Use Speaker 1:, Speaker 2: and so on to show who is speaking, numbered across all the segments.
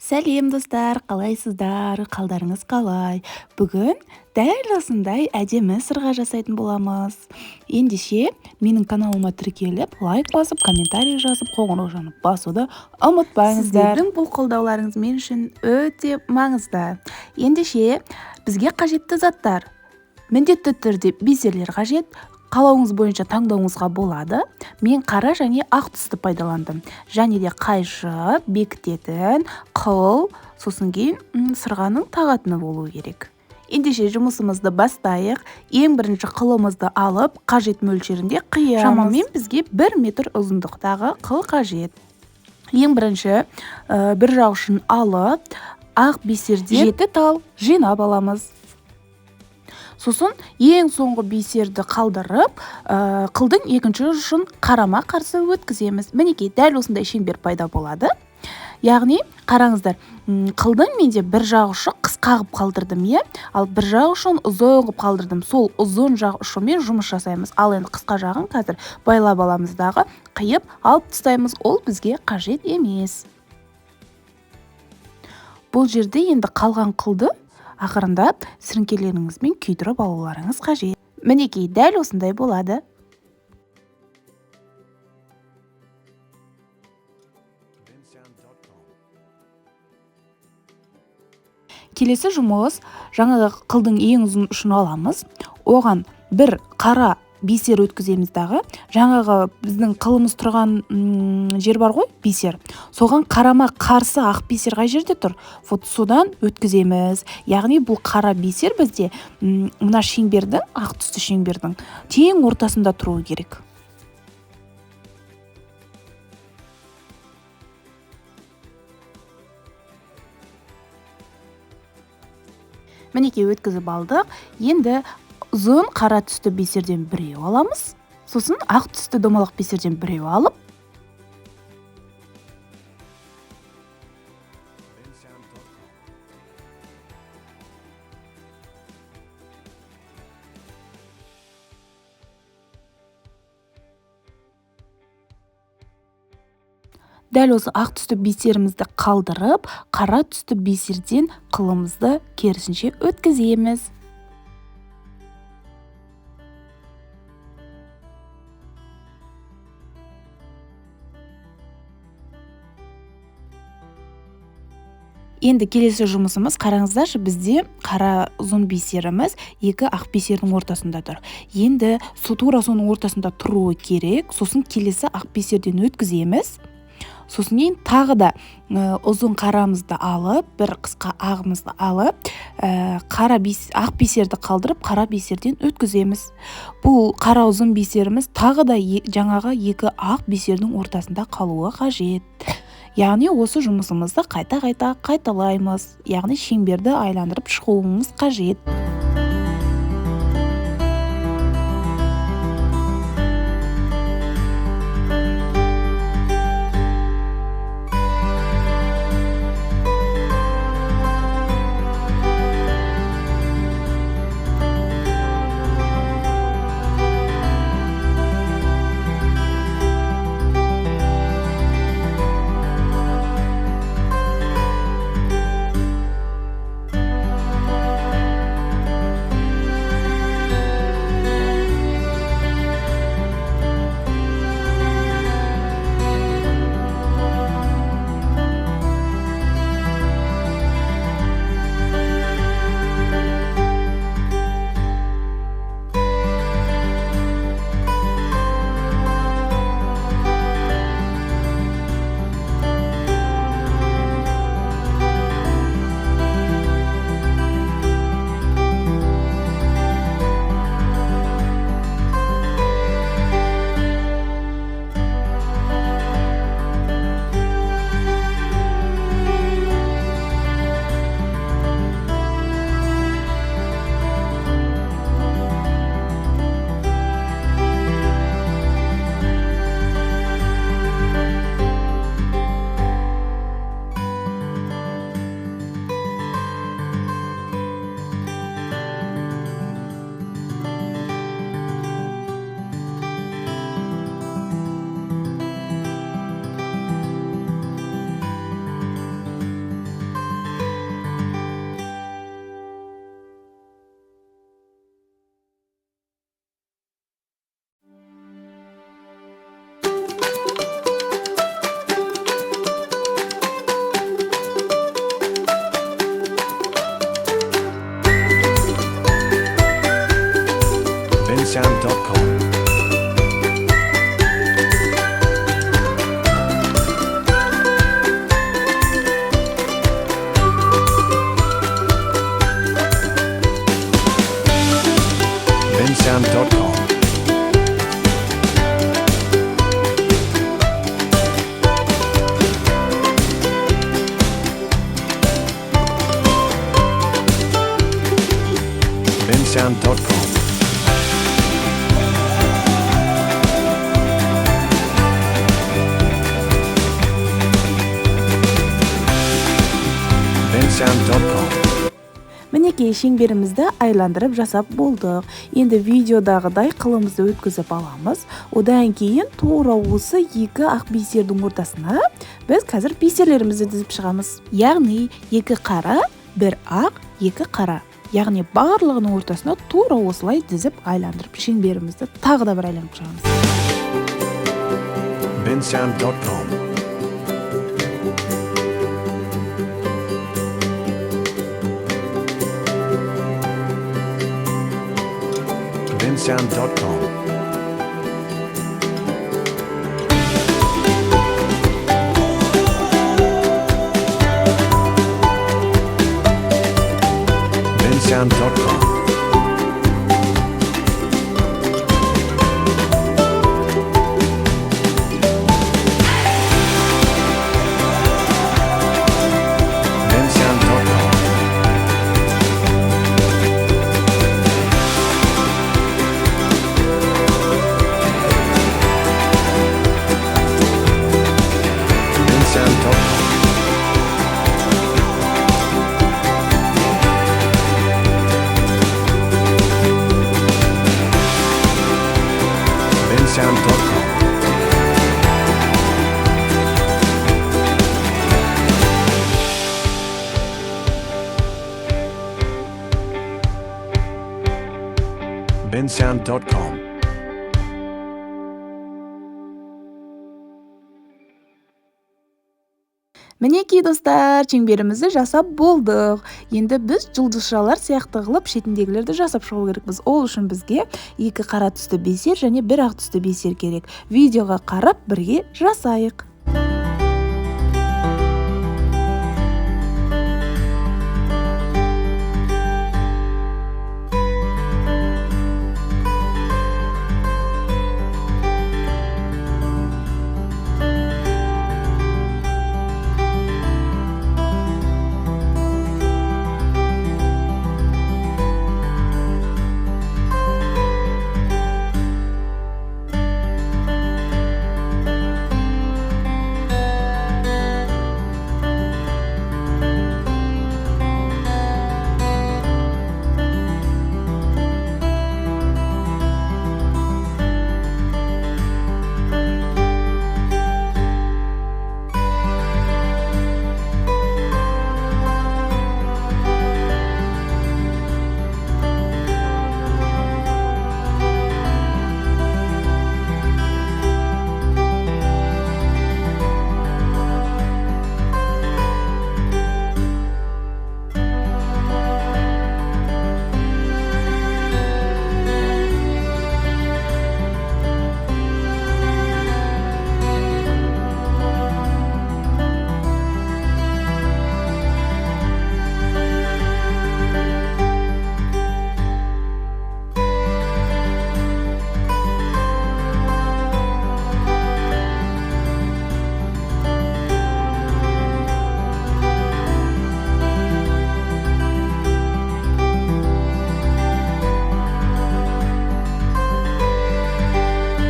Speaker 1: Сәлем достар, қалайсыздар? Қалдарыңыз қалай? Бүгін дәл осындай әдемі сырға жасайтын боламыз. Ендеше менің каналыма тіркеліп, лайк басып, комментарий жазып, қоңырау жанып басуды ұмытпаңыздар. Сіздердің бұл қолдауларыңыз мен үшін өте маңызды. Ендеше бізге қажетті заттар. Міндетті түрде бисерлер қажет. Қалауыңыз бойынша таңдауыңызға болады. Мен қара және ақ түсті пайдаландым. Және де қайшы, бекітетін, қыл, сосын кейін сырғаның тағатыны болуы керек. Ендеше жұмысымызды бастайық. Ең бірінші қылымызды алып, қажет мөлшерінде қиямыз. Шамамен бізге 1 метр ұзындықтағы қыл қажет. Ең бірінші бір жақ ұшын алып, ақ бисерден 7 тал жинап аламыз. Сосын ең соңғы бисерді қалдырып, қылдың екінші ұшын қарама қарсы өткіземіз. Мінекей, дәл осындай шеңбер пайда болады. Яғни, қараңыздар, қылдың менде бір жақ ұшы қысқа қылып қалдырдым, ал бір жақ ұшын ұзын қылып қалдырдым. Сол ұзын жақ ұшымен жұмыс жасаймыз. Ал енді қысқа жағын қазір байлап аламыздағы, қиып алып тастаймыз. Ол бізге қажет емес. Бұл жерде енді қалған қылды ақырындап сіріңкелеріңізбен күйдіріп алуларыңыз қажет. Мінекей, дәл осындай болады. Келесі жұмыс, жаңағы қылдың ең ұзын ұшын аламыз. Оған бір қара бисер өткіземіз дағы. Жаңағы біздің қылымыз тұрған жер бар ғой, бисер. Соған қарама қарсы ақ бисер қай жерде тұр? Вот содан өткіземіз. Яғни бұл қара бисер бізде мына шеңбердің, ақ түсті шеңбердің тең ортасында тұруы керек. Мінекей, өткізіп алдық. Енді ұзын қара түсті бисерден біреу аламыз. Сосын ақ түсті домалақ бисерден біреу алып, дәл осы ақ түсті бисерімізді қалдырып, қара түсті бисерден қылымызды керісінше өткіземіз. Енді келесі жұмысымыз, қараңыздаршы, бізде қара ұзын бисеріміз екі ақ бисердің ортасында тұр. Енді тура соның ортасында тұруы керек. Сосын келесі ақ бисерден өткіземіз. Сосын кейін тағы да ұзын қарамызды алып, бір қысқа ағымызды алып, ақ бисерді қалдырып, қара бисерден өткіземіз. Бұл қара ұзын бисеріміз тағы да жаңағы екі ақ бисердің ортасында қалуы қажет. Яғни осы жұмысымызды қайта-қайта қайталаймыз. Яғни шеңберді айландырып шығуымыз қажет.
Speaker 2: bensound.com. bensound.com.
Speaker 1: Мінекей шеңберімізді айландырып жасап болдық. Енді видеодағыдай қылымызды өткізіп аламыз. Одан кейін тура осы екі ақ бисердің ортасына біз қазір бисерлерімізді дізіп шығамыз. Яғни екі қара, бір ақ, екі қара. Яғни барлығының ортасына тура осылай дізіп айландырып шеңберімізді тағы да бір айланып шығамыз.
Speaker 2: bensound.com. bensound.com. bensound.com. bensound.com.
Speaker 1: Мінекей достар, шеңберімізді жасап болдық. Енді біз жұлдызшалар сияқты қылып шетіндегілерді жасап шығу керекпіз. Ол үшін бізге екі қара түсті бисер және бір ақ түсті бисер керек. Видеоға қарап бірге жасайық.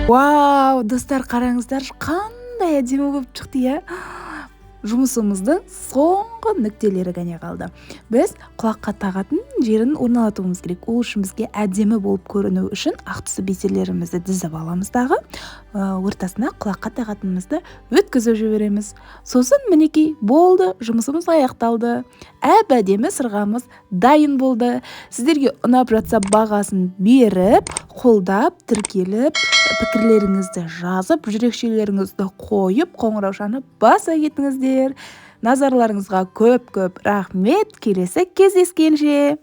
Speaker 1: Вау, достар, қараңыздар, қандай әдемі болып шықты, иә? Жұмысымыздың соңғы нүктелері ғана қалды. Біз құлаққа тағатын жерін орналатуымыз керек. Ол үшін бізге әдемі болып көріну үшін ақ түсті бисерлерімізді дізіп аламыз дағы, ортасына құлаққа тағатынымызды өткізіп жібереміз. Сосын мінекей болды, жұмысымыз аяқталды. Әп-әдемі сырғамыз дайын болды. Сіздерге ұнап жатса бағасын беріп, қолдап, тіркеліп, пікірлеріңізді жазып, жүрекшелеріңізді қойып, қоңыраушаны баса кетіңіздер. Назарларыңызға көп-көп рахмет. Келесі кездескенше.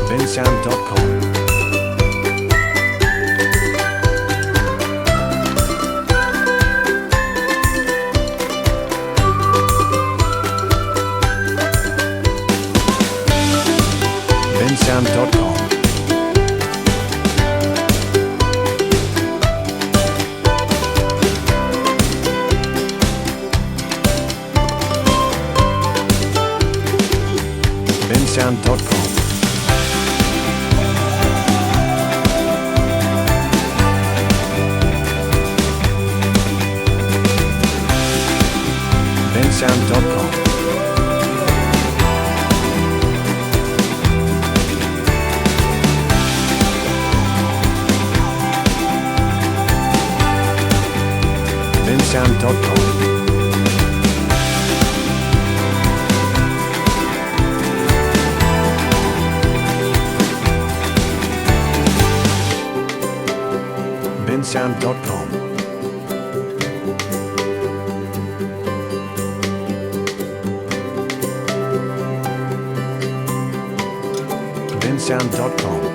Speaker 2: bensound.com. bensound.com. bensound.com. bensound.com. bensound.com. bensound.com. bensound.com.